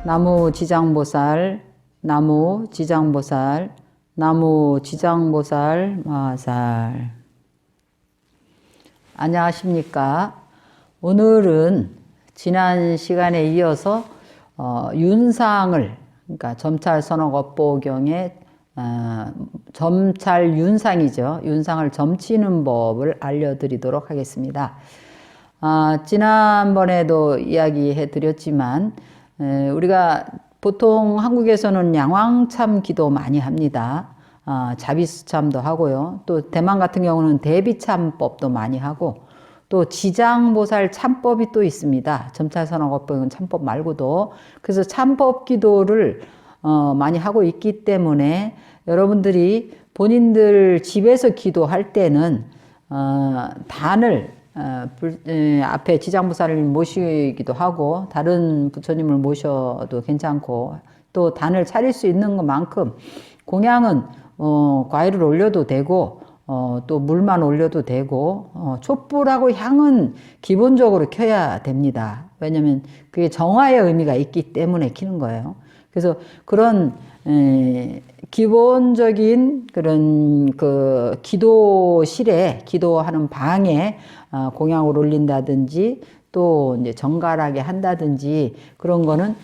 나무 지장보살, 나무 지장보살, 나무 지장보살 마살. 안녕하십니까? 오늘은 지난 시간에 이어서 윤상을, 그러니까 점찰선언업보경의 점찰 윤상이죠. 윤상을 점치는 법을 알려드리도록 하겠습니다. 지난번에도 이야기해 드렸지만 우리가 보통 한국에서는 양왕참 기도 많이 합니다. 자비수참도 하고요. 또 대만 같은 경우는 대비참법도 많이 하고, 또 지장보살 참법이 또 있습니다. 점찰선언업보경 참법 말고도. 그래서 참법 기도를 많이 하고 있기 때문에 여러분들이 본인들 집에서 기도할 때는 단을 앞에 지장보살을 모시기도 하고 다른 부처님을 모셔도 괜찮고, 또 단을 차릴 수 있는 것만큼 공양은 과일을 올려도 되고 또 물만 올려도 되고, 촛불하고 향은 기본적으로 켜야 됩니다. 왜냐하면 그게 정화의 의미가 있기 때문에 켜는 거예요. 그래서 그런 기본적인 그런 그 기도실에, 기도하는 방에 공양을 올린다든지 또 이제 정갈하게 한다든지 그런 거는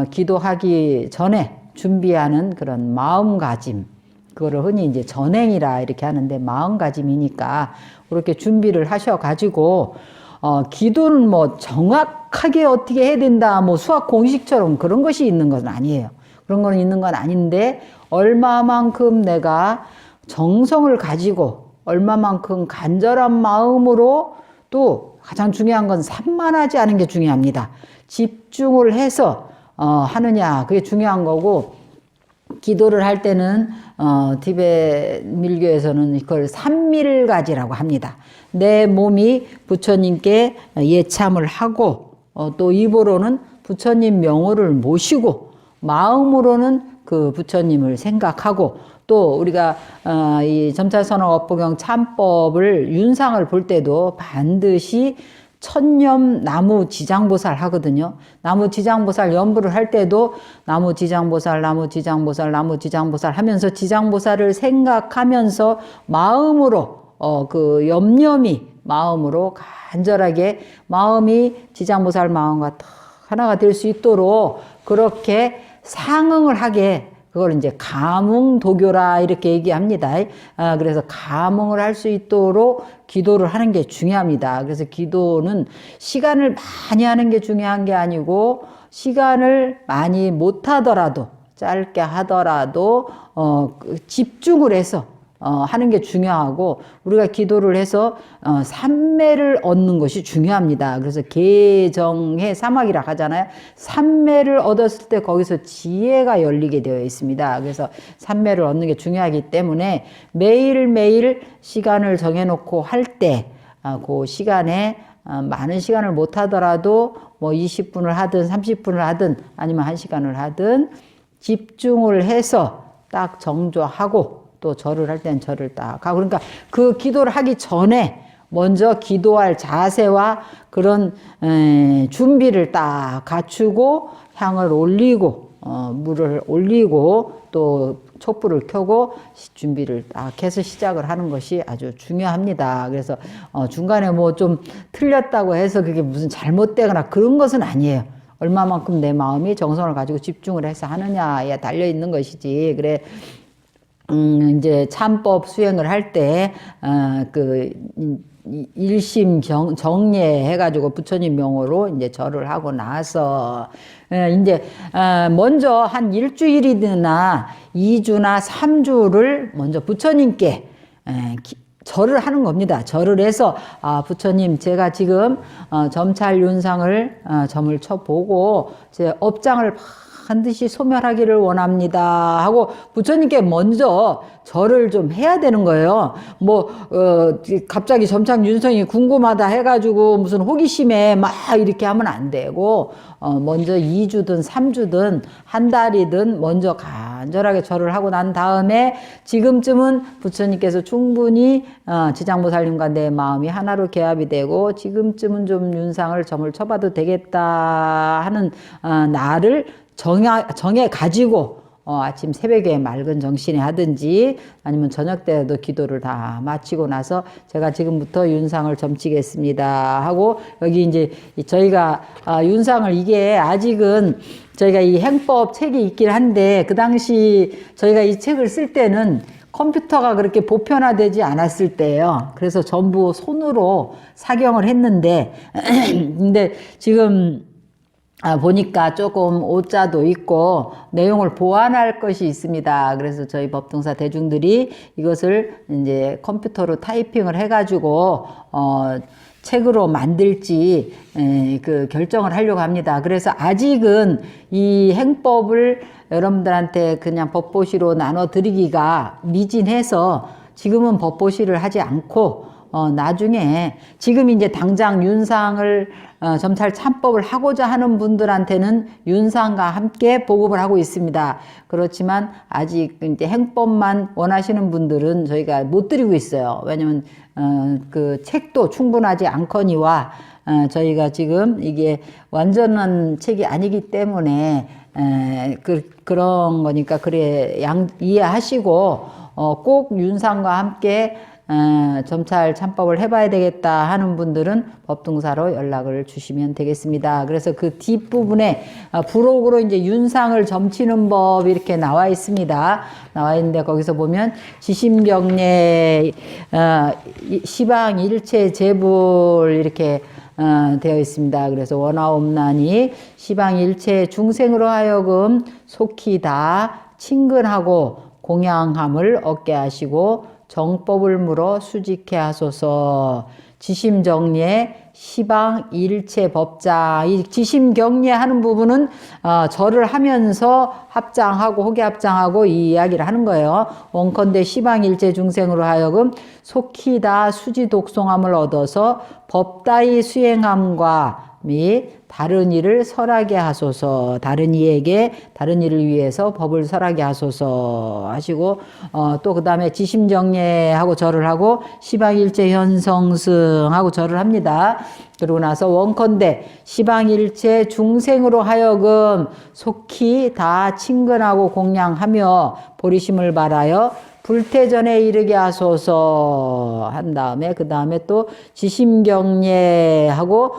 기도하기 전에 준비하는 그런 마음가짐, 그거를 흔히 이제 전행이라 이렇게 하는데 마음가짐이니까 그렇게 준비를 하셔가지고 기도는 뭐 정확하게 어떻게 해야 된다, 뭐 수학 공식처럼 그런 것이 있는 것은 아니에요. 그런 거는 있는 건 아닌데, 얼마만큼 내가 정성을 가지고 얼마만큼 간절한 마음으로, 또 가장 중요한 건 산만하지 않은 게 중요합니다. 집중을 해서 하느냐, 그게 중요한 거고, 기도를 할 때는 티베트 밀교에서는 이걸 삼밀가지라고 합니다. 내 몸이 부처님께 예참을 하고, 또 입으로는 부처님 명호를 모시고, 마음으로는 그 부처님을 생각하고, 또 우리가 이 점찰선언업보경 참법을 윤상을 볼 때도 반드시 천념 나무 지장보살 하거든요. 나무 지장보살 연부를 할 때도 나무 지장보살, 나무 지장보살, 나무 지장보살 하면서 지장보살을 생각하면서 마음으로 그 염념이 마음으로 간절하게 마음이 지장보살 마음과 딱 하나가 될 수 있도록 그렇게 상응을 하게, 그걸 이제 감응도교라 이렇게 얘기합니다. 그래서 감응을 할 수 있도록 기도를 하는 게 중요합니다. 그래서 기도는 시간을 많이 하는 게 중요한 게 아니고, 시간을 많이 못 하더라도, 짧게 하더라도 집중을 해서 하는 게 중요하고, 우리가 기도를 해서 삼매를 얻는 것이 중요합니다. 그래서 개정해 사막이라 하잖아요. 삼매를 얻었을 때 거기서 지혜가 열리게 되어 있습니다. 그래서 삼매를 얻는 게 중요하기 때문에 매일매일 시간을 정해놓고 할 때 그 시간에 많은 시간을 못 하더라도 뭐 20분을 하든 30분을 하든 아니면 1시간을 하든 집중을 해서 딱 정조하고, 또 절을 할 때는 절을 딱 하고, 그러니까 그 기도를 하기 전에 먼저 기도할 자세와 그런 준비를 딱 갖추고, 향을 올리고 물을 올리고 또 촛불을 켜고 준비를 딱 해서 시작을 하는 것이 아주 중요합니다. 그래서 중간에 뭐 좀 틀렸다고 해서 그게 무슨 잘못되거나 그런 것은 아니에요. 얼마만큼 내 마음이 정성을 가지고 집중을 해서 하느냐에 달려 있는 것이지. 그래 이제 참법 수행을 할 때 그 일심 정례 해가지고 부처님 명호로 이제 절을 하고 나서 이제 먼저 한 일주일이나 2주나 3주를 먼저 부처님께 절을 하는 겁니다. 절을 해서 부처님, 제가 지금 점찰 윤상을 점을 쳐보고 제 업장을 반드시 소멸하기를 원합니다 하고 부처님께 먼저 절을 좀 해야 되는 거예요. 뭐 갑자기 점창 윤성이 궁금하다 해가지고 무슨 호기심에 막 이렇게 하면 안 되고, 먼저 2주든 3주든 한 달이든 먼저 간절하게 절을 하고 난 다음에, 지금쯤은 부처님께서 충분히 지장보살님과 내 마음이 하나로 개합이 되고 지금쯤은 좀 윤상을 점을 쳐봐도 되겠다 하는 날을 정해 가지고 아침 새벽에 맑은 정신에 하든지 아니면 저녁 때도 기도를 다 마치고 나서 제가 지금부터 윤상을 점치겠습니다 하고 여기 이제 저희가 윤상을 이게 아직은 저희가 이 행법 책이 있긴 한데 그 당시 저희가 이 책을 쓸 때는 컴퓨터가 그렇게 보편화되지 않았을 때예요. 그래서 전부 손으로 사경을 했는데 근데 지금 보니까 조금 오자도 있고 내용을 보완할 것이 있습니다. 그래서 저희 법동사 대중들이 이것을 이제 컴퓨터로 타이핑을 해가지고 책으로 만들지 그 결정을 하려고 합니다. 그래서 아직은 이 행법을 여러분들한테 그냥 법보시로 나눠 드리기가 미진해서 지금은 법보시를 하지 않고 나중에 지금 이제 당장 윤상을 점찰 참법을 하고자 하는 분들한테는 윤상과 함께 보급을 하고 있습니다. 그렇지만 아직 이제 행법만 원하시는 분들은 저희가 못 드리고 있어요. 왜냐면 그 책도 충분하지 않거니와 저희가 지금 이게 완전한 책이 아니기 때문에 그런 거니까 그래 이해하시고 꼭 윤상과 함께 점찰 참법을 해봐야 되겠다 하는 분들은 법동사로 연락을 주시면 되겠습니다. 그래서 그 뒷부분에 부록으로 이제 윤상을 점치는 법이 이렇게 나와 있습니다. 나와 있는데 거기서 보면 지심경례 시방 일체 재불 이렇게 되어 있습니다. 그래서 원하옵나니 시방 일체 중생으로 하여금 속히 다 친근하고 공양함을 얻게 하시고 정법을 물어 수직해 하소서. 지심정리에 시방 일체 법장. 이 지심경례 하는 부분은 절을 하면서 합장하고 호계 합장하고 이 이야기를 하는 거예요. 원컨대 시방 일체 중생으로 하여금 속히 다 수지 독송함을 얻어서 법다이 수행함과 및 다른 일을 설하게 하소서. 다른 이에게 다른 일을 위해서 법을 설하게 하소서 하시고 또 그 다음에 지심정례하고 절을 하고 시방일체 현성승하고 절을 합니다. 그러고 나서 원컨대 시방일체 중생으로 하여금 속히 다 친근하고 공양하며 보리심을 바라여 불태전에 이르게 하소서 한 다음에 그 다음에 또 지심경례하고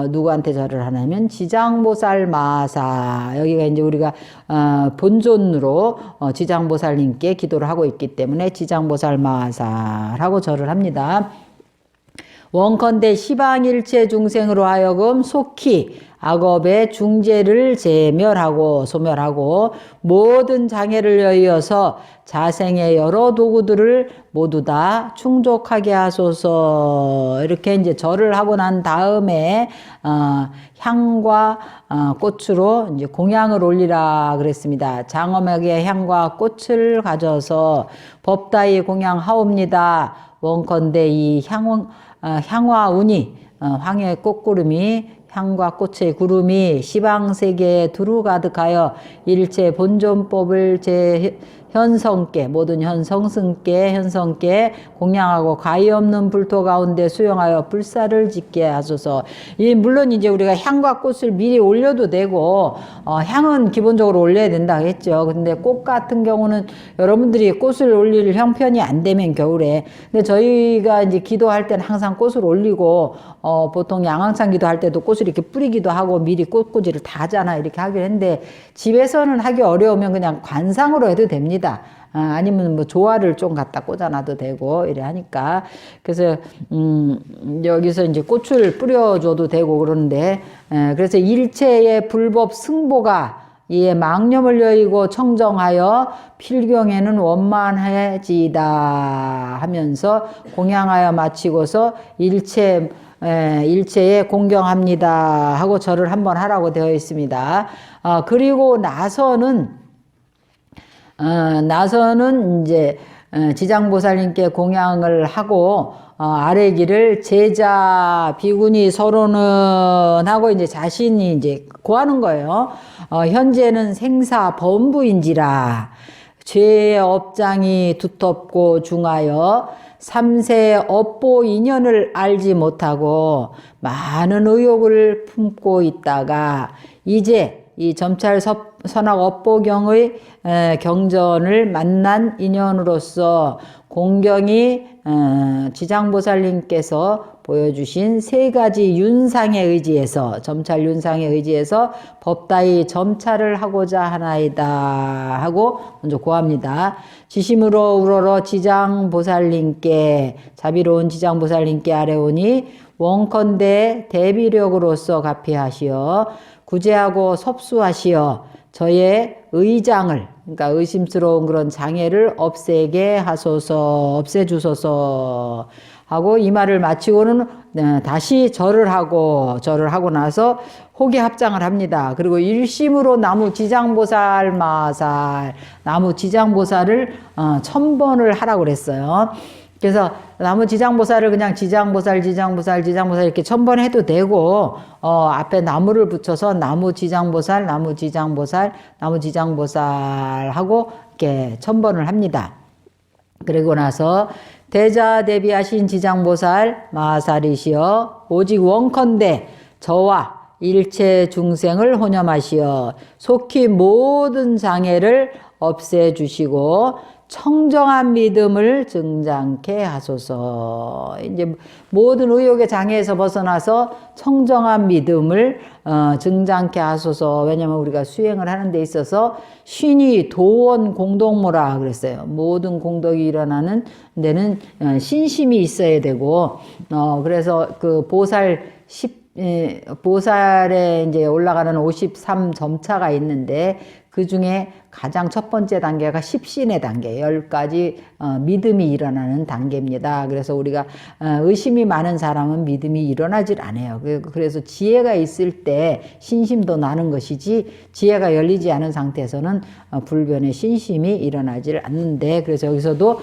누구한테 절을 하냐면 지장보살 마사. 여기가 이제 우리가 본존으로 지장보살님께 기도를 하고 있기 때문에 지장보살 마사라고 절을 합니다. 원컨대 시방일체 중생으로 하여금 속히 악업의 중재를 제멸하고 소멸하고 모든 장애를 여의어서 자생의 여러 도구들을 모두 다 충족하게 하소서. 이렇게 이제 절을 하고 난 다음에 향과 꽃으로 이제 공양을 올리라 그랬습니다. 장엄하게 향과 꽃을 가져서 법다이 공양하옵니다. 원컨대 이 향화운이 황의 꽃구름이 향과 꽃의 구름이 시방세계에 두루 가득하여 일체 본존법을 제 현성께 모든 현성께 공양하고 가히 없는 불토 가운데 수용하여 불사를 짓게 하소서. 물론 이제 우리가 향과 꽃을 미리 올려도 되고 향은 기본적으로 올려야 된다 했죠. 근데 꽃 같은 경우는 여러분들이 꽃을 올릴 형편이 안 되면 겨울에 근데 저희가 이제 기도할 때는 항상 꽃을 올리고 보통 양앙창 기도할 때도 꽃을 이렇게 뿌리기도 하고 미리 꽃꽂이를 다 하잖아 이렇게 하긴 했는데 집에서는 하기 어려우면 그냥 관상으로 해도 됩니다. 아니면 뭐 조화를 좀 갖다 꽂아놔도 되고 이래 하니까 그래서 여기서 이제 꽃을 뿌려줘도 되고 그러는데 그래서 일체의 불법 승보가 이에 망념을 여의고 청정하여 필경에는 원만해지다 하면서 공양하여 마치고서 일체에 공경합니다 하고 절을 한번 하라고 되어 있습니다. 그리고 나서는 이제 지장보살님께 공양을 하고 아래 길을 제자 비구니 서로는 하고 이제 자신이 이제 고하는 거예요. 현재는 생사 범부인지라 죄의 업장이 두텁고 중하여 삼세 업보 인연을 알지 못하고 많은 의욕을 품고 있다가 이제 이 점찰 선악 업보경의 경전을 만난 인연으로서 공경이 지장보살님께서 보여주신 세 가지 윤상에 의지해서 점찰 윤상에 의지해서 법다이 점찰을 하고자 하나이다 하고 먼저 고합니다. 지심으로 우러러 지장보살님께 자비로운 지장보살님께 아뢰오니 원컨대 대비력으로서 가피하시어 구제하고 섭수하시어 저의 의장을 그러니까 의심스러운 그런 장애를 없애게 하소서 없애주소서 하고 이 말을 마치고는 다시 절을 하고 나서 호계 합장을 합니다. 그리고 일심으로 나무 지장보살 마살 나무 지장보살을 1000번을 하라고 그랬어요. 그래서 나무 지장보살을 그냥 지장보살 이렇게 1000번 해도 되고 앞에 나무를 붙여서 나무 지장보살 하고 이렇게 1000번을 합니다. 그리고 나서 대자 대비하신 지장보살 마살이시여 오직 원컨대 저와 일체 중생을 혼념하시어 속히 모든 장애를 없애주시고 청정한 믿음을 증장케 하소서. 이제 모든 의욕의 장애에서 벗어나서 청정한 믿음을 증장케 하소서. 왜냐하면 우리가 수행을 하는 데 있어서 신이 도원 공덕무라 그랬어요. 모든 공덕이 일어나는 데는 신심이 있어야 되고 그래서 그 보살에 이제 올라가는 53점차가 있는데 그 중에 가장 첫 번째 단계가 십신의 단계, 10가지 믿음이 일어나는 단계입니다. 그래서 우리가 의심이 많은 사람은 믿음이 일어나질 않아요. 그래서 지혜가 있을 때 신심도 나는 것이지 지혜가 열리지 않은 상태에서는 불변의 신심이 일어나질 않는데 그래서 여기서도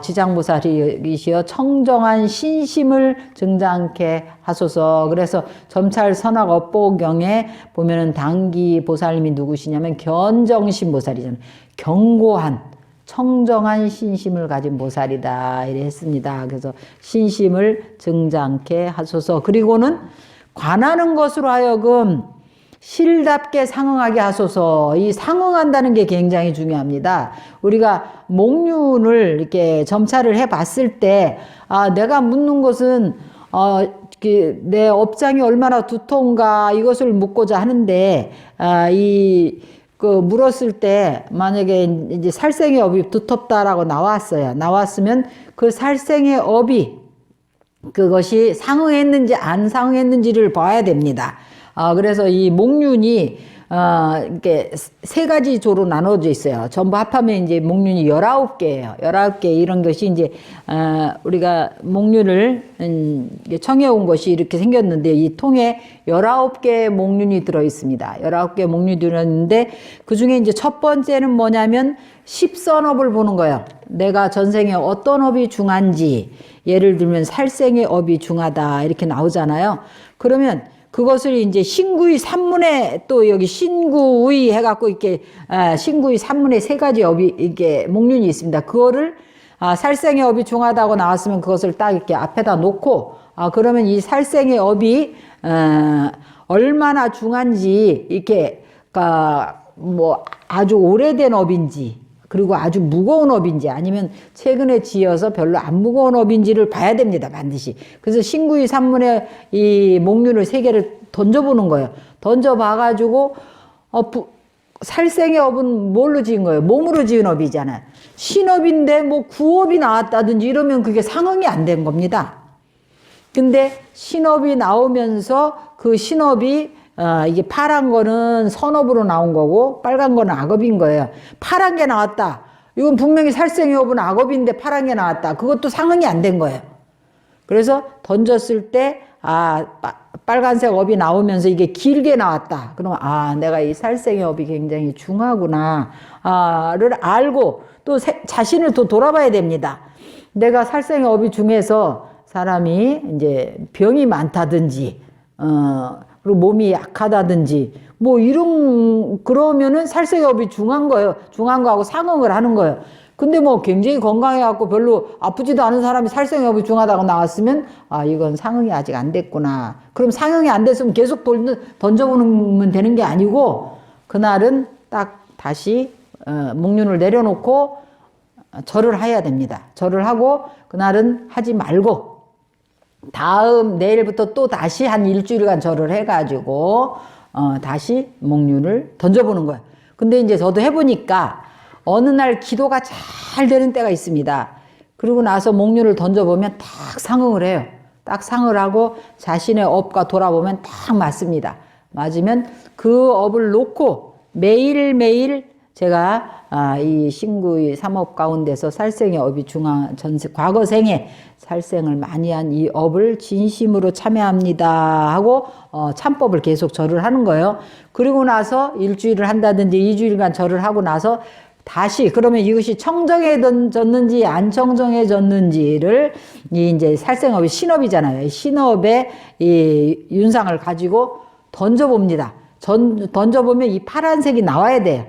지장보살이시여 청정한 신심을 증장케 하소서. 그래서 점찰 선악 업보경에 보면은 당기 보살님이 누구시냐면 견정신 보살이잖아요. 견고한 청정한 신심을 가진 보살이다 이래 했습니다. 그래서 신심을 증장케 하소서. 그리고는 관하는 것으로 하여금 실답게 상응하게 하소서. 이 상응한다는 게 굉장히 중요합니다. 우리가 목륜을 이렇게 점찰을 해 봤을 때 내가 묻는 것은 내 업장이 얼마나 두터운가 이것을 묻고자 하는데 물었을 때 만약에 이제 살생의 업이 두텁다라고 나왔으면 그 살생의 업이 그것이 상응했는지 안 상응했는지를 봐야 됩니다. 그래서 이 목륜이 이렇게 세 가지 조로 나눠져 있어요. 전부 합하면 이제 목륜이 19개예요. 19개 이런 것이 이제 우리가 목륜을 청해 온 것이 이렇게 생겼는데 이 통에 19개의 목륜이 들어 있습니다. 19개 목륜이 들어 있는데 그 중에 이제 첫 번째는 뭐냐면 십선업을 보는 거예요. 내가 전생에 어떤 업이 중한지 예를 들면 살생의 업이 중하다 이렇게 나오잖아요. 그러면 그것을 이제 신구의 산문에 또 여기 신구의 해갖고 이렇게 신구의 산문에 세 가지 업이 이렇게 목륜이 있습니다. 그거를 살생의 업이 중하다고 나왔으면 그것을 딱 이렇게 앞에다 놓고 그러면 이 살생의 업이 얼마나 중한지 이렇게 뭐 아주 오래된 업인지 그리고 아주 무거운 업인지 아니면 최근에 지어서 별로 안 무거운 업인지를 봐야 됩니다. 반드시. 그래서 신구의 산문에 이 목륜을 세 개를 던져보는 거예요. 던져봐가지고 살생의 업은 뭘로 지은 거예요? 몸으로 지은 업이잖아요. 신업인데 뭐 구업이 나왔다든지 이러면 그게 상응이 안 된 겁니다. 근데 신업이 나오면서 그 신업이 이게 파란 거는 선업으로 나온 거고 빨간 거는 악업인 거예요. 파란 게 나왔다. 이건 분명히 살생의 업은 악업인데 파란 게 나왔다. 그것도 상응이 안 된 거예요. 그래서 던졌을 때 빨간색 업이 나오면서 이게 길게 나왔다. 그러면 내가 이 살생의 업이 굉장히 중하구나 를 알고 또 자신을 또 돌아봐야 됩니다. 내가 살생의 업이 중해서 사람이 이제 병이 많다든지 그리고 몸이 약하다든지 뭐 그러면은 살생의 업이 중한 거예요. 중한 거하고 상응을 하는 거예요. 근데 뭐 굉장히 건강해갖고 별로 아프지도 않은 사람이 살생의 업이 중하다고 나왔으면 이건 상응이 아직 안 됐구나. 그럼 상응이 안 됐으면 계속 던져보면 되는 게 아니고 그날은 딱 다시 목륜을 내려놓고 절을 해야 됩니다. 절을 하고 그날은 하지 말고 다음 내일부터 또 다시 한 일주일간 절을 해가지고 다시 목륜을 던져보는 거예요. 근데 이제 저도 해보니까 어느 날 기도가 잘 되는 때가 있습니다. 그러고 나서 목륜을 던져보면 딱 상응을 해요. 딱 상을 하고 자신의 업과 돌아보면 딱 맞습니다. 맞으면 그 업을 놓고 매일매일 제가 이 신구의 삼업 가운데서 살생의 업이 과거 생에 살생을 많이 한 이 업을 진심으로 참여합니다 하고 참법을 계속 절을 하는 거예요. 그리고 나서 일주일을 한다든지 2주일간 절을 하고 나서 다시 그러면 이것이 청정해졌는지 안 청정해졌는지를 이제 살생업이 신업이잖아요. 신업의 이 윤상을 가지고 던져봅니다. 던져보면 이 파란색이 나와야 돼요.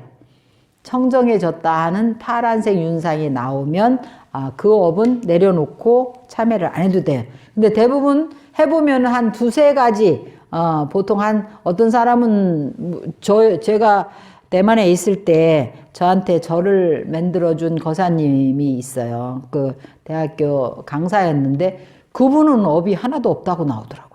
청정해졌다 하는 파란색 윤상이 나오면 그 업은 내려놓고 참여를 안 해도 돼요. 근데 대부분 해보면 한 두세 가지 보통 한 어떤 사람은 제가 대만에 있을 때 저한테 절을 만들어준 거사님이 있어요. 그 대학교 강사였는데 그분은 업이 하나도 없다고 나오더라고요.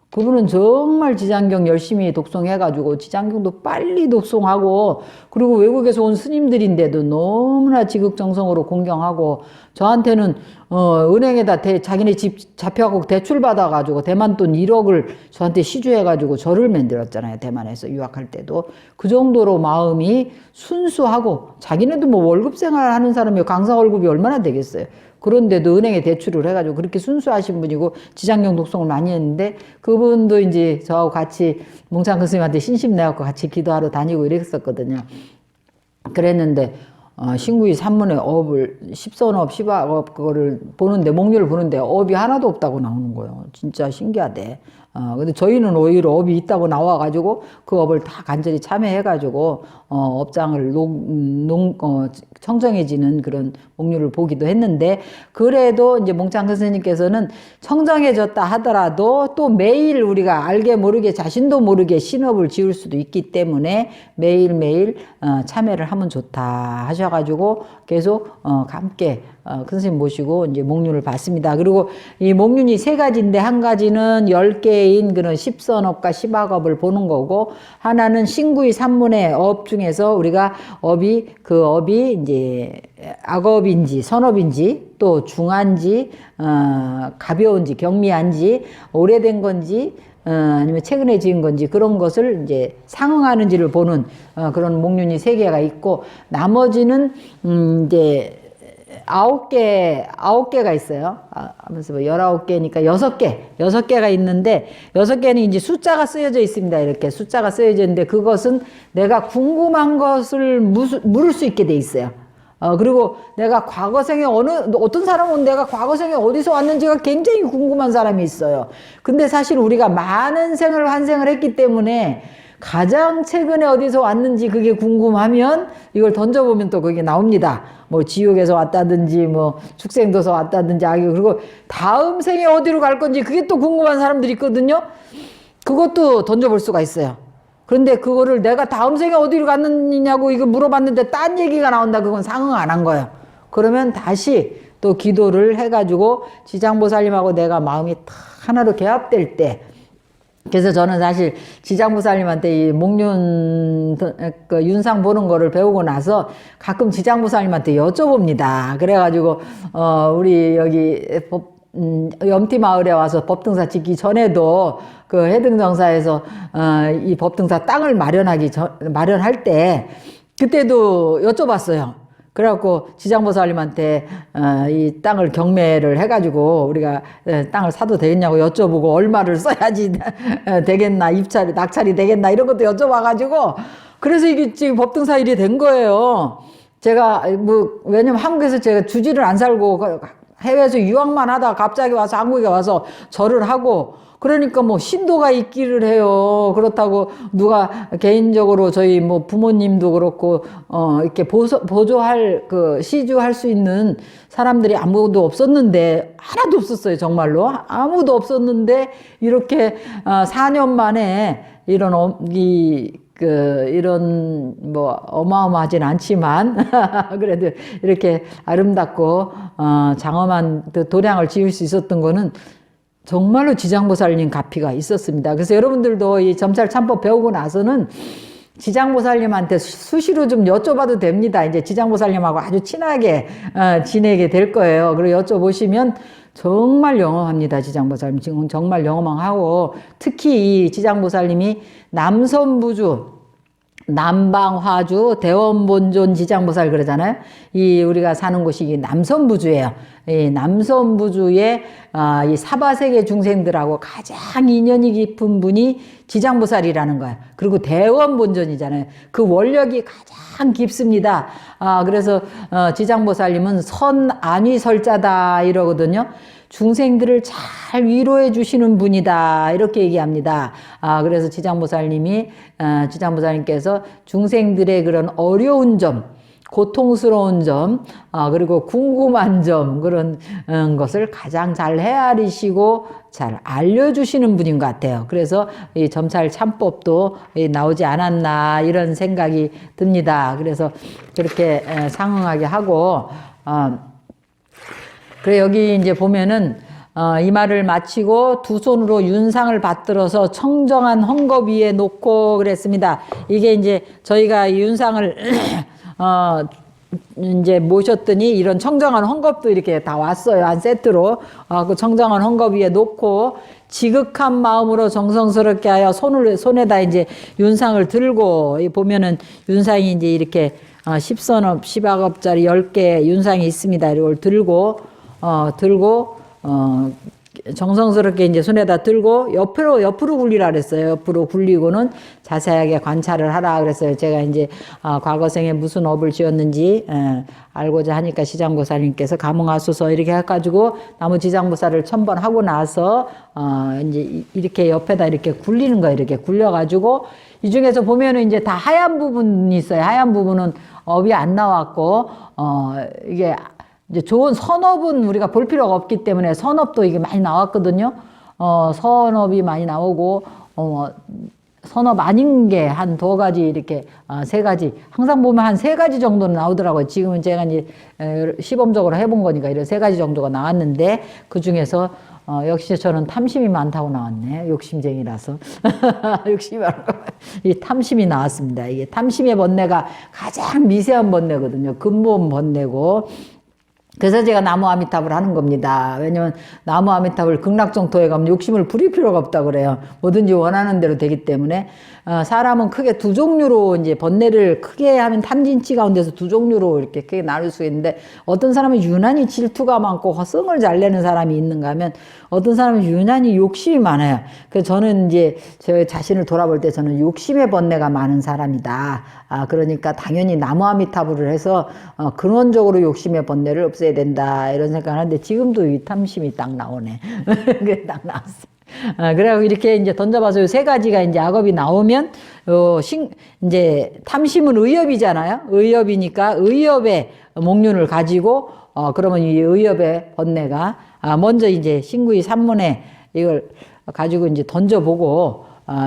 그분은 정말 지장경 열심히 독송해가지고 지장경도 빨리 독송하고 그리고 외국에서 온 스님들인데도 너무나 지극정성으로 공경하고 저한테는 은행에다 자기네 집 잡혀갖고 대출 받아가지고 대만 돈 1억을 저한테 시주해가지고 절을 만들었잖아요. 대만에서 유학할 때도 그 정도로 마음이 순수하고 자기네도 뭐 월급 생활하는 사람이 강사 월급이 얼마나 되겠어요. 그런데도 은행에 대출을 해가지고 그렇게 순수하신 분이고 지장경 독송을 많이 했는데 그분도 이제 저하고 같이 몽창 스님한테 신심 내갖고 같이 기도하러 다니고 이랬었거든요. 그랬는데 신구의 산문의 업을 십선업, 십악업 그거를 보는데 목률을 보는데 업이 하나도 없다고 나오는 거예요. 진짜 신기하대. 근데 저희는 오히려 업이 있다고 나와가지고 그 업을 다 간절히 참여해가지고 업장을 청정해지는 그런 목률을 보기도 했는데 그래도 이제 몽창 스님께서는 청정해졌다 하더라도 또 매일 우리가 알게 모르게 자신도 모르게 신업을 지을 수도 있기 때문에 매일매일 참여를 하면 좋다 하셔가지고 계속 함께 큰 스님 모시고 이제 목륜을 봤습니다. 그리고 이 목륜이 세 가지인데 한 가지는 10개인 그런 십선업과 십악업을 보는 거고 하나는 신구의 산문의 업 중에서 우리가 그 업이 이제 악업인지 선업인지 또 중한지 가벼운지 경미한지 오래된 건지 아니면 최근에 지은 건지 그런 것을 이제 상응하는지를 보는 그런 목륜이 3개가 있고 나머지는 이제 9개가 있어요. 하면서 뭐 19개니까 6개가 있는데 6개는 이제 숫자가 쓰여져 있습니다. 이렇게 숫자가 쓰여져 있는데 그것은 내가 궁금한 것을 물을 수 있게 돼 있어요. 그리고 내가 과거생에 어떤 사람은 내가 과거생에 어디서 왔는지가 굉장히 궁금한 사람이 있어요. 근데 사실 우리가 많은 생을 환생을 했기 때문에 가장 최근에 어디서 왔는지 그게 궁금하면 이걸 던져보면 또 그게 나옵니다. 뭐 지옥에서 왔다든지 뭐 축생도서 왔다든지 그리고 다음 생에 어디로 갈 건지 그게 또 궁금한 사람들이 있거든요. 그것도 던져볼 수가 있어요. 그런데 그거를 내가 다음 생에 어디로 갔느냐고 이거 물어봤는데 딴 얘기가 나온다. 그건 상응 안 한 거예요. 그러면 다시 또 기도를 해가지고 지장보살님하고 내가 마음이 탁 하나로 개합될 때 그래서 저는 사실 지장보살님한테 이 목륜 그 윤상 보는 거를 배우고 나서 가끔 지장보살님한테 여쭤봅니다. 그래가지고 우리 여기 염티 마을에 와서 법등사 짓기 전에도 그 해등정사에서 이 법등사 땅을 마련할 때 그때도 여쭤봤어요. 그래갖고 지장보살님한테 이 땅을 경매를 해가지고 우리가 땅을 사도 되겠냐고 여쭤보고 얼마를 써야지 되겠나 낙찰이 되겠나 이런 것도 여쭤봐가지고 그래서 이게 지금 법등사 일이 된 거예요. 제가 왜냐면 한국에서 제가 주지를 안 살고 해외에서 유학만 하다가 갑자기 와서 한국에 와서 절을 하고 그러니까 뭐 신도가 있기를 해요. 그렇다고 누가 개인적으로 저희 뭐 부모님도 그렇고 이렇게 보조할 시주할 수 있는 사람들이 아무도 없었는데 하나도 없었어요. 정말로 아무도 없었는데 이렇게 4년 만에 이런 이 이런 뭐 어마어마하진 않지만 그래도 이렇게 아름답고 장엄한 도량을 지을 수 있었던 거는 정말로 지장보살님 가피가 있었습니다. 그래서 여러분들도 이 점찰 참법 배우고 나서는 지장보살님한테 수시로 좀 여쭤봐도 됩니다. 이제 지장보살님하고 아주 친하게 지내게 될 거예요. 그리고 여쭤보시면 정말 영험합니다. 지장보살님 지금 정말 영험하고, 특히 이 지장보살님이 남선부주, 남방화주, 대원본존 지장보살 그러잖아요. 이 우리가 사는 곳이 남선부주예요. 이 남선부주의 이 사바세계 중생들하고 가장 인연이 깊은 분이 지장보살이라는 거예요. 그리고 대원본존이잖아요. 그 원력이 가장 깊습니다. 그래서 지장보살님은 선안위설자다 이러거든요. 중생들을 잘 위로해 주시는 분이다 이렇게 얘기합니다. 그래서 지장보살님께서 중생들의 그런 어려운 점, 고통스러운 점, 그리고 궁금한 점, 그런 것을 가장 잘 헤아리시고 잘 알려주시는 분인 것 같아요. 그래서 이 점찰 참법도 나오지 않았나 이런 생각이 듭니다. 그래서 그렇게 상응하게 하고, 그래 여기 이제 보면은 이 말을 마치고 두 손으로 윤상을 받들어서 청정한 헝겊 위에 놓고 그랬습니다. 이게 이제 저희가 이 윤상을 이제 모셨더니 이런 청정한 헝겊도 이렇게 다 왔어요. 한 세트로. 그 청정한 헝겊 위에 놓고 지극한 마음으로 정성스럽게 하여 손에다 이제 윤상을 들고, 보면은 윤상이 이제 이렇게 10선업, 10악업짜리 10개 윤상이 있습니다. 이걸 들고 정성스럽게 이제 손에다 들고 옆으로 굴리라 그랬어요. 옆으로 굴리고는 자세하게 관찰을 하라 그랬어요. 제가 이제 과거생에 무슨 업을 지었는지 알고자 하니까 지장보살님께서 감흥하소서 이렇게 해가지고 나무 지장보살을 천번하고 나서 이제 이렇게 옆에다 이렇게 굴리는 거예요. 이렇게 굴려가지고 이 중에서 보면은 이제 다 하얀 부분이 있어요. 하얀 부분은 업이 안 나왔고 이게 이제 좋은 선업은 우리가 볼 필요가 없기 때문에 선업도 이게 많이 나왔거든요. 선업이 많이 나오고, 선업 아닌 게 한 2가지 이렇게, 3가지. 항상 보면 한 3가지 정도는 나오더라고요. 지금은 제가 이제 시범적으로 해본 거니까 이런 3가지 정도가 나왔는데, 그 중에서, 역시 저는 탐심이 많다고 나왔네. 욕심쟁이라서. 욕심이 많고. 이 탐심이 나왔습니다. 이게 탐심의 번뇌가 가장 미세한 번뇌거든요. 근본 번뇌고. 그래서 제가 나무 아미탑을 하는 겁니다. 왜냐면 나무 아미탑을 극락정토에 가면 욕심을 부릴 필요가 없다고 그래요. 뭐든지 원하는 대로 되기 때문에. 사람은 크게 2종류로 이제 번뇌를 크게 하면 탐진치 가운데서 2종류로 이렇게 크게 나눌 수 있는데, 어떤 사람은 유난히 질투가 많고 허성을 잘 내는 사람이 있는가 하면 어떤 사람은 유난히 욕심이 많아요. 그래서 저는 이제 제 자신을 돌아볼 때 저는 욕심의 번뇌가 많은 사람이다. 그러니까 당연히 나무 아미타불을 해서 근원적으로 욕심의 번뇌를 없애야 된다 이런 생각을 하는데, 지금도 이 탐심이 딱 나오네. 그게 딱 나왔어. 그래서 이렇게 이제 던져봐서 요 3가지가 이제 악업이 나오면, 이제 탐심은 의업이잖아요. 의업이니까 의업의 목륜을 가지고, 그러면 이 의업의 번뇌가, 먼저 이제 신구이 산문에 이걸 가지고 이제 던져보고,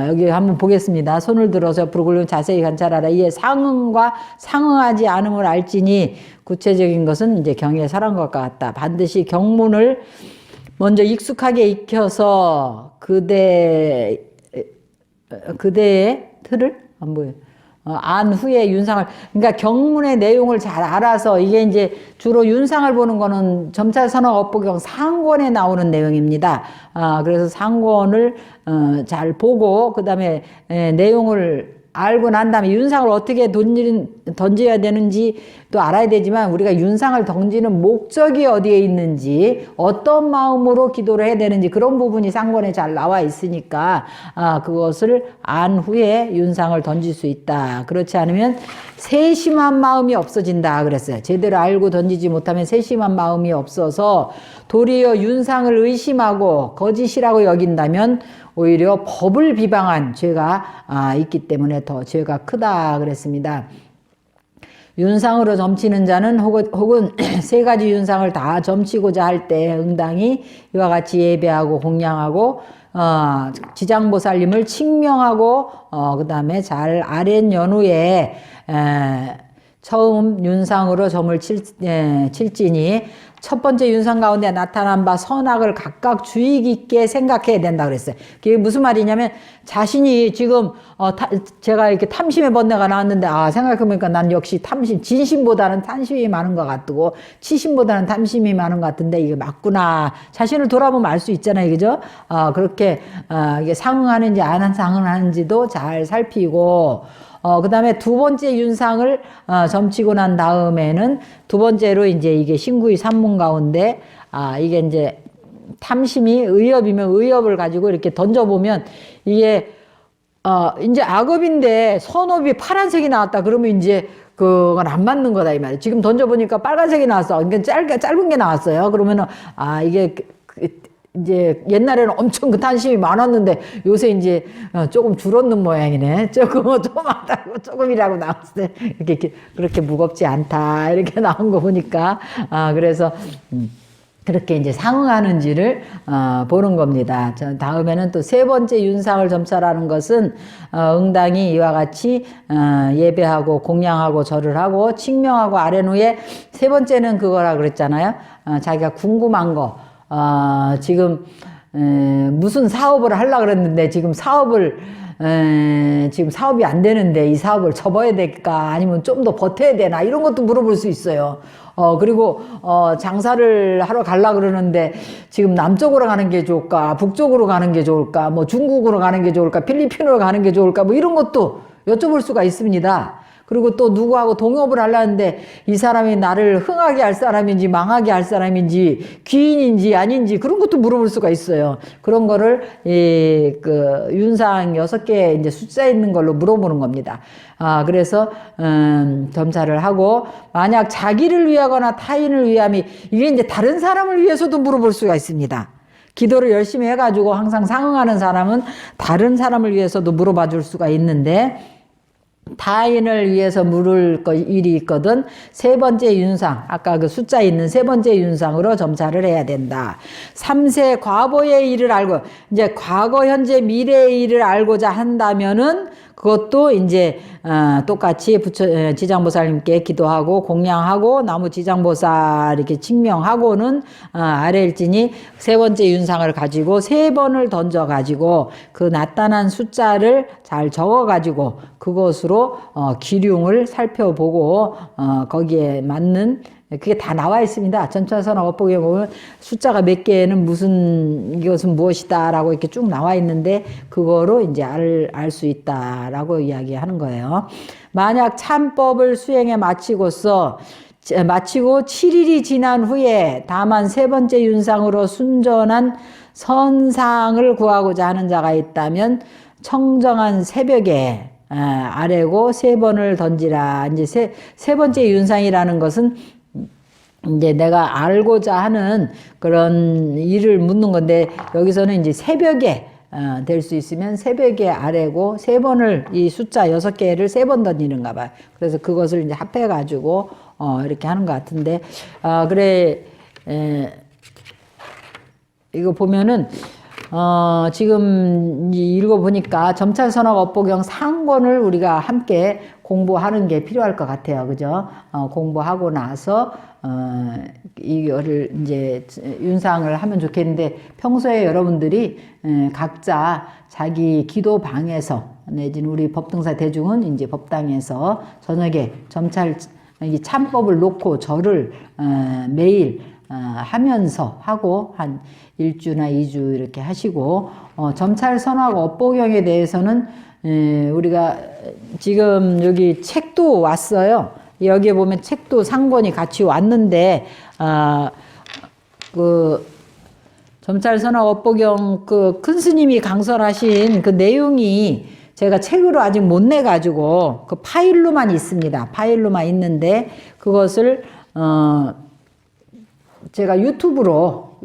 여기 한번 보겠습니다. 손을 들어서 옆으로 굴리면 자세히 관찰하라. 이에 상응과 상응하지 않음을 알지니 구체적인 것은 이제 경의 설한 것과 같다. 반드시 경문을 먼저 익숙하게 익혀서 그대의 틀을 안 보여. 안 후에 윤상을, 그러니까 경문의 내용을 잘 알아서, 이게 이제 주로 윤상을 보는 거는 점찰선언 업보경 상권에 나오는 내용입니다. 그래서 상권을 잘 보고 그 다음에 내용을 알고 난 다음에 윤상을 어떻게 던져야 되는지 또 알아야 되지만, 우리가 윤상을 던지는 목적이 어디에 있는지, 어떤 마음으로 기도를 해야 되는지 그런 부분이 상권에 잘 나와 있으니까 그것을 안 후에 윤상을 던질 수 있다. 그렇지 않으면 세심한 마음이 없어진다 그랬어요. 제대로 알고 던지지 못하면 세심한 마음이 없어서 도리어 윤상을 의심하고 거짓이라고 여긴다면 오히려 법을 비방한 죄가 있기 때문에 더 죄가 크다 그랬습니다. 윤상으로 점치는 자는 혹은 3가지 윤상을 다 점치고자 할 때 응당히 이와 같이 예배하고 공양하고 지장보살님을 칭명하고 그 다음에 잘 아랫 연후에 처음 윤상으로 점을 칠지니 첫 번째 윤상 가운데 나타난 바 선악을 각각 주의 깊게 생각해야 된다 그랬어요. 그게 무슨 말이냐면 자신이 지금 제가 이렇게 탐심의 번뇌가 나왔는데 생각해보니까 난 역시 진심보다는 탐심이 많은 것 같고 치심보다는 탐심이 많은 것 같은데 이게 맞구나. 자신을 돌아보면 알 수 있잖아요. 그죠? 그렇게 이게 상응하는지 안 상응하는지도 잘 살피고 그 다음에 두 번째 윤상을 점치고 난 다음에는 두 번째로 이제 이게 신구의 산문 가운데 이게 이제 탐심이 의업이면 의업을 가지고 이렇게 던져보면 이게 이제 악업인데 선업이 파란색이 나왔다 그러면 이제 그건 안 맞는 거다 이 말이에요. 지금 던져보니까 빨간색이 나왔어. 그러니까 짧은 게 나왔어요. 그러면은 이게 이제 옛날에는 엄청 그 탐심이 많았는데 요새 이제 조금 줄었는 모양이네. 조금이라고 나왔을 때 이렇게 그렇게 무겁지 않다 이렇게 나온 거 보니까 그래서 그렇게 이제 상응하는지를 보는 겁니다. 다음에는 또 세 번째 윤상을 점찰하는 것은 응당이 이와 같이 예배하고 공양하고 절을 하고 칭명하고 아뢰는 후에 세 번째는 그거라 그랬잖아요. 자기가 궁금한 거 지금 무슨 사업을 하려고 그랬는데 지금 사업이 안 되는데 이 사업을 접어야 될까 아니면 좀 더 버텨야 되나 이런 것도 물어볼 수 있어요. 그리고 장사를 하러 가려고 그러는데 지금 남쪽으로 가는 게 좋을까 북쪽으로 가는 게 좋을까 뭐 중국으로 가는 게 좋을까 필리핀으로 가는 게 좋을까 뭐 이런 것도 여쭤볼 수가 있습니다. 그리고 또 누구하고 동업을 하려는데 이 사람이 나를 흥하게 할 사람인지 망하게 할 사람인지 귀인인지 아닌지 그런 것도 물어볼 수가 있어요. 그런 거를 그 윤상 6개 이제 숫자 있는 걸로 물어보는 겁니다. 그래서 점사를 하고 만약 자기를 위하거나 타인을 위함이 이게 이제 다른 사람을 위해서도 물어볼 수가 있습니다. 기도를 열심히 해가지고 항상 상응하는 사람은 다른 사람을 위해서도 물어봐 줄 수가 있는데 타인을 위해서 물을 일이 있거든 세 번째 윤상 아까 그 숫자 있는 세 번째 윤상으로 점차를 해야 된다. 3세 과거의 일을 알고 이제 과거 현재 미래의 일을 알고자 한다면은 그것도 이제 똑같이 지장보살님께 기도하고 공양하고 나무 지장보살 이렇게 칭명하고는 아래일진이 세 번째 윤상을 가지고 세 번을 던져 가지고 그 나타난 숫자를 잘 적어 가지고 그것으로 기륭을 살펴보고 거기에 맞는 그게 다 나와 있습니다. 전천선악 업보기에 보면 숫자가 몇 개는 이것은 무엇이다 라고 이렇게 쭉 나와 있는데 그거로 이제 알 수 있다라고 이야기하는 거예요. 만약 참법을 수행해 마치고 7일이 지난 후에 다만 세 번째 윤상으로 순전한 선상을 구하고자 하는 자가 있다면 청정한 새벽에 아래고 세 번을 던지라. 이제 세 번째 윤상이라는 것은 이제 내가 알고자 하는 그런 일을 묻는 건데 여기서는 이제 새벽에 될 수 있으면 새벽에 아래고 세 번을 이 숫자 6개를 세 번 던지는가 봐요. 그래서 그것을 이제 합해 가지고 이렇게 하는 것 같은데 그래 이거 보면은 지금 읽어보니까 점찰선악 업보경 상권을 우리가 함께 공부하는 게 필요할 것 같아요. 그죠? 공부하고 나서, 이거를 이제 윤상을 하면 좋겠는데 평소에 여러분들이 각자 자기 기도방에서 내지는 우리 법등사 대중은 이제 법당에서 저녁에 점찰, 이 참법을 놓고 절을 매일 하면서 하고 한 1주나 2주 이렇게 하시고 점찰선악 업보경에 대해서는 우리가 지금 여기 책도 왔어요. 여기에 보면 책도 상권이 같이 왔는데 그 점찰선악 업보경 그 큰 스님이 강설하신 그 내용이 제가 책으로 아직 못 내가지고 그 파일로만 있습니다. 파일로만 있는데 그것을 제가 유튜브로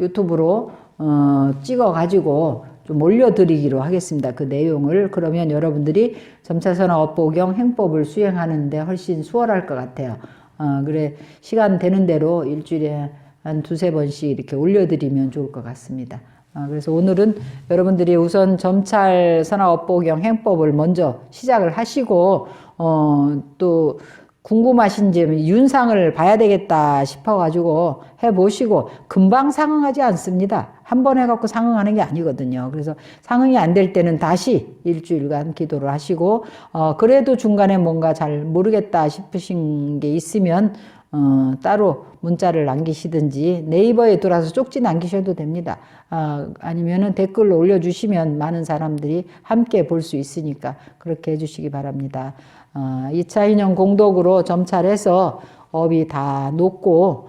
찍어가지고 좀 올려드리기로 하겠습니다. 그 내용을. 그러면 여러분들이 점차선악 업보경 행법을 수행하는데 훨씬 수월할 것 같아요. 그래, 시간 되는 대로 일주일에 한 2-3번씩 이렇게 올려드리면 좋을 것 같습니다. 그래서 오늘은 여러분들이 우선 점찰 선화업보경 행법을 먼저 시작을 하시고 또 궁금하신 점 윤상을 봐야 되겠다 싶어가지고 해보시고 금방 상응하지 않습니다. 한 번 해갖고 상응하는 게 아니거든요. 그래서 상응이 안 될 때는 다시 일주일간 기도를 하시고 그래도 중간에 뭔가 잘 모르겠다 싶으신 게 있으면 따로 문자를 남기시든지 네이버에 들어와서 쪽지 남기셔도 됩니다. 아니면은 댓글로 올려주시면 많은 사람들이 함께 볼 수 있으니까 그렇게 해주시기 바랍니다. 2차 인연 공덕으로 점찰해서 업이 다 높고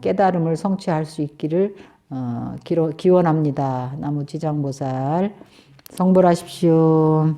깨달음을 성취할 수 있기를 기원합니다. 나무지장보살 성불하십시오.